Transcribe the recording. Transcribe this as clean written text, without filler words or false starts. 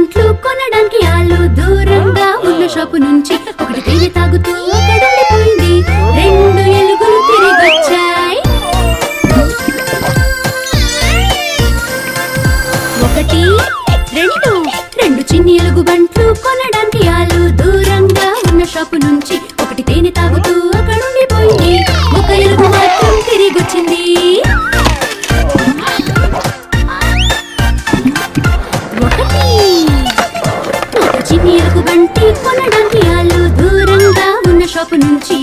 బంట్లు కొనడానికి ఆలు దూరంగా ఉన్న షాపు నుంచి ఒకటి తేనె తాగుతూ అక్కడుండిపోయింది. రెండు ఎలుగులు తిరిగొచ్చాయి. ఒకటి రెండు చిన్ని ఎలుగు బంట్లు కొనడానికి ఆలు దూరంగా ఉన్న షాపు నుంచి ఒకటి తేనె తాగుతూ అక్కడుండిపోయింది. ఒక ఎలుగు మాత్రం తిరిగొచ్చింది. చిన్ని ఎలుగు బంటి కొనడానికి ఆలు దూరంగా ఉన్న షాపు నుంచి